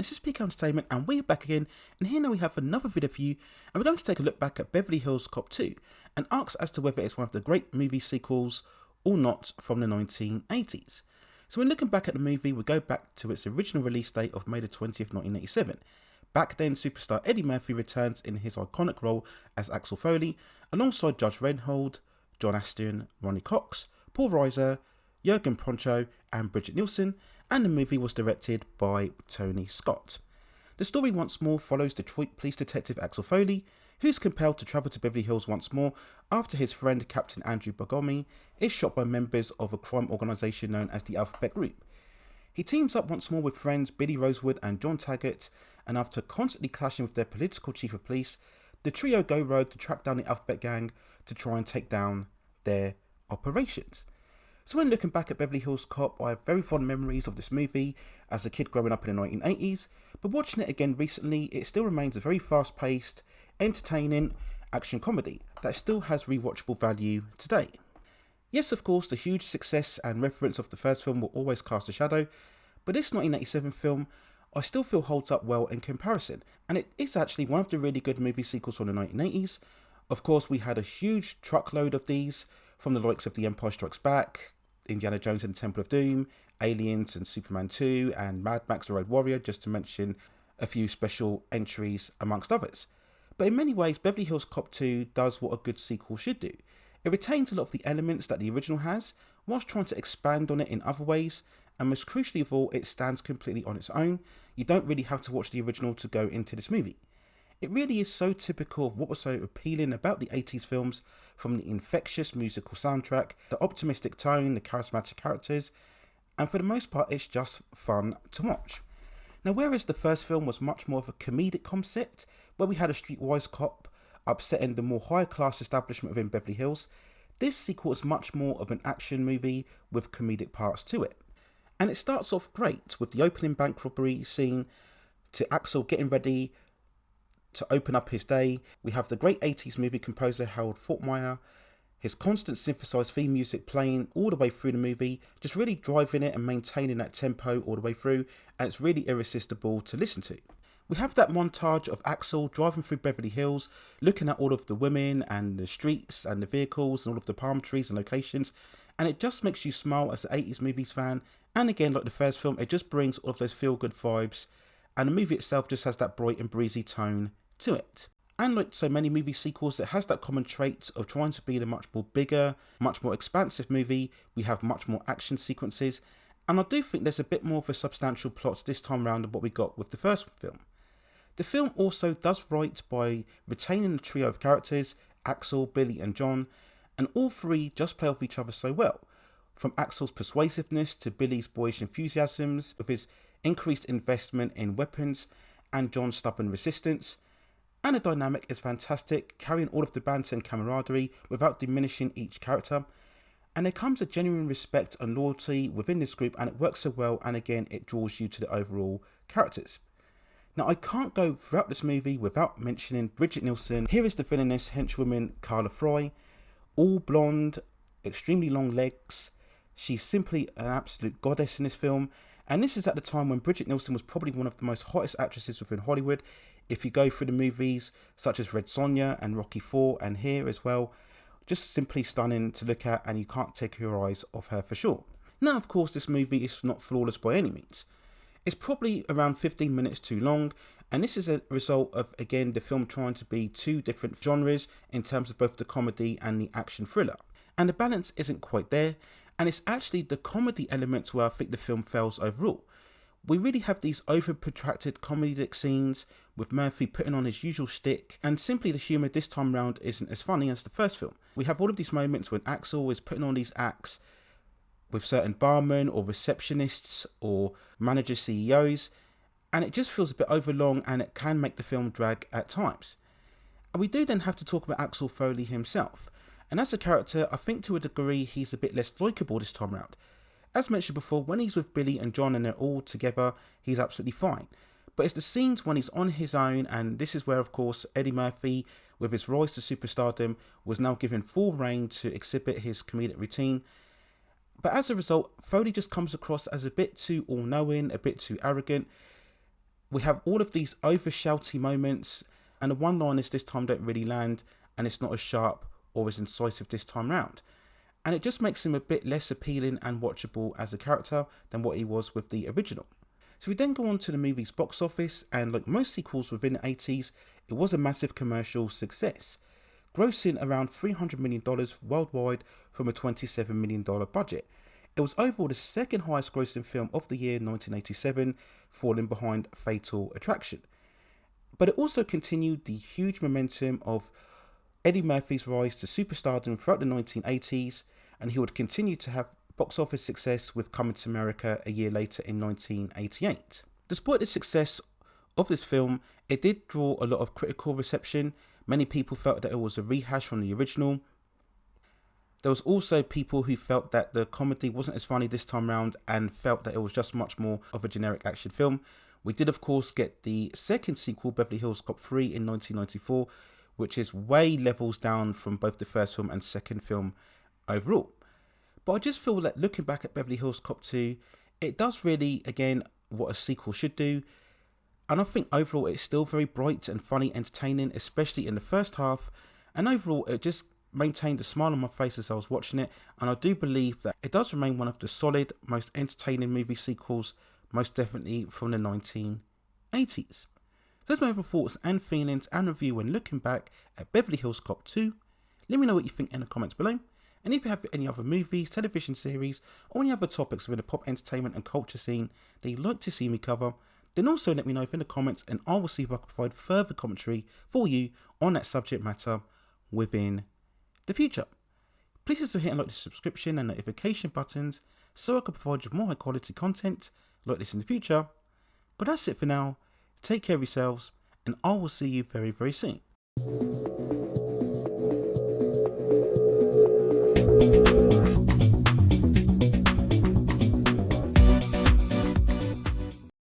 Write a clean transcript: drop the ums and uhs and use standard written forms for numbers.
this is PK Entertainment and we're back again, and here now we have another video for you, and we're going to take a look back at Beverly Hills Cop 2 and ask as to whether it's one of the great movie sequels or not from the 1980s. So when looking back at the movie, we go back to its original release date of May the 20th, 1987. Back then, superstar Eddie Murphy returns in his iconic role as Axel Foley, alongside Judge Reinhold, John Astin, Ronnie Cox, Paul Reiser, Jurgen Poncho and Bridget Nielsen, and the movie was directed by Tony Scott. The story once more follows Detroit police detective Axel Foley, who is compelled to travel to Beverly Hills once more after his friend Captain Andrew Bogomi is shot by members of a crime organisation known as the Alphabet Group. He teams up once more with friends Billy Rosewood and John Taggart, and after constantly clashing with their political chief of police, the trio go rogue to track down the Alphabet Gang to try and take down their operations. So when looking back at Beverly Hills Cop, I have very fond memories of this movie as a kid growing up in the 1980s, but watching it again recently, it still remains a very fast-paced, entertaining action comedy that still has rewatchable value today. Yes, of course, the huge success and reference of the first film will always cast a shadow, but this 1987 film I still feel holds up well in comparison, and it is actually one of the really good movie sequels from the 1980s. Of course, we had a huge truckload of these, from the likes of The Empire Strikes Back, Indiana Jones and the Temple of Doom, Aliens and Superman 2, and Mad Max The Road Warrior, just to mention a few special entries amongst others. But in many ways, Beverly Hills Cop 2 does what a good sequel should do. It retains a lot of the elements that the original has, whilst trying to expand on it in other ways, and most crucially of all, it stands completely on its own. You don't really have to watch the original to go into this movie. It really is so typical of what was so appealing about the 80s films, from the infectious musical soundtrack, the optimistic tone, the charismatic characters, and for the most part it's just fun to watch. Now, whereas the first film was much more of a comedic concept, where we had a streetwise cop upsetting the more higher class establishment within Beverly Hills, this sequel is much more of an action movie with comedic parts to it. And it starts off great with the opening bank robbery scene to Axel getting ready to open up his day. We have the great 80s movie composer Harold Faltermeyer, his constant synthesized theme music playing all the way through the movie, just really driving it and maintaining that tempo all the way through, and it's really irresistible to listen to. We have that montage of Axel driving through Beverly Hills, looking at all of the women and the streets and the vehicles and all of the palm trees and locations, and it just makes you smile as an 80s movies fan. And again, like the first film, it just brings all of those feel-good vibes, and the movie itself just has that bright and breezy tone to it. And like so many movie sequels, it has that common trait of trying to be a much more bigger, much more expansive movie. We have much more action sequences, and I do think there's a bit more of a substantial plot this time around than what we got with the first film. The film also does right by retaining the trio of characters, Axel, Billy and John, and all three just play off each other so well. From Axel's persuasiveness to Billy's boyish enthusiasms, with his increased investment in weapons and John's stubborn resistance. And the dynamic is fantastic, carrying all of the banter and camaraderie without diminishing each character. And there comes a genuine respect and loyalty within this group, and it works so well, and again it draws you to the overall characters. Now, I can't go throughout this movie without mentioning Bridget Nielsen. Here is the villainous henchwoman Carla Fry, all blonde, extremely long legs. She's simply an absolute goddess in this film, and this is at the time when Bridget Nielsen was probably one of the most hottest actresses within Hollywood. If you go through the movies such as Red Sonja and Rocky IV, and here as well, just simply stunning to look at, and you can't take your eyes off her for sure. Now, of course, this movie is not flawless by any means. It's probably around 15 minutes too long, and this is a result of, again, the film trying to be two different genres in terms of both the comedy and the action thriller. And the balance isn't quite there, and it's actually the comedy elements where I think the film fails overall. We really have these over-protracted comedic scenes with Murphy putting on his usual shtick, and simply the humour this time round isn't as funny as the first film. We have all of these moments when Axel is putting on these acts with certain barmen or receptionists or manager CEOs, and it just feels a bit overlong, and it can make the film drag at times. And we do then have to talk about Axel Foley himself, and as a character, I think to a degree he's a bit less likeable this time round. As mentioned before, when he's with Billy and John and they're all together, he's absolutely fine. But it's the scenes when he's on his own, and this is where, of course, Eddie Murphy, with his rise to superstardom, was now given full reign to exhibit his comedic routine. But as a result, Foley just comes across as a bit too all-knowing, a bit too arrogant, We have all of these over shouty moments, and the one-liners this time don't really land, and it's not as sharp or as incisive this time round. And it just makes him a bit less appealing and watchable as a character than what he was with the original. So we then go on to the movie's box office, and like most sequels within the 80s, it was a massive commercial success, grossing around $300 million worldwide from a $27 million budget. It was overall the second highest grossing film of the year 1987, falling behind Fatal Attraction. But it also continued the huge momentum of Eddie Murphy's rise to superstardom throughout the 1980s, and he would continue to have box office success with Coming to America a year later in 1988. Despite the success of this film, it did draw a lot of critical reception. Many people felt that it was a rehash from the original. There was also people who felt that the comedy wasn't as funny this time round and felt that it was just much more of a generic action film. We did of course get the second sequel, Beverly Hills Cop 3 in 1994, which is way levels down from both the first film and second film overall. But I just feel that looking back at Beverly Hills Cop 2, it does really, again, what a sequel should do. And I think overall it's still very bright and funny, entertaining, especially in the first half. And overall it just maintained a smile on my face as I was watching it. And I do believe that it does remain one of the solid, most entertaining movie sequels, most definitely from the 1980s. So that's my overall thoughts and feelings and review when looking back at Beverly Hills Cop 2. Let me know what you think in the comments below. And if you have any other movies, television series, or any other topics within the pop entertainment and culture scene that you'd like to see me cover, then also let me know in the comments, and I will see if I can provide further commentary for you on that subject matter within the future. Please also hit like the subscription and notification buttons so I can provide you with more high quality content like this in the future. But that's it for now. Take care of yourselves, and I will see you very, very soon.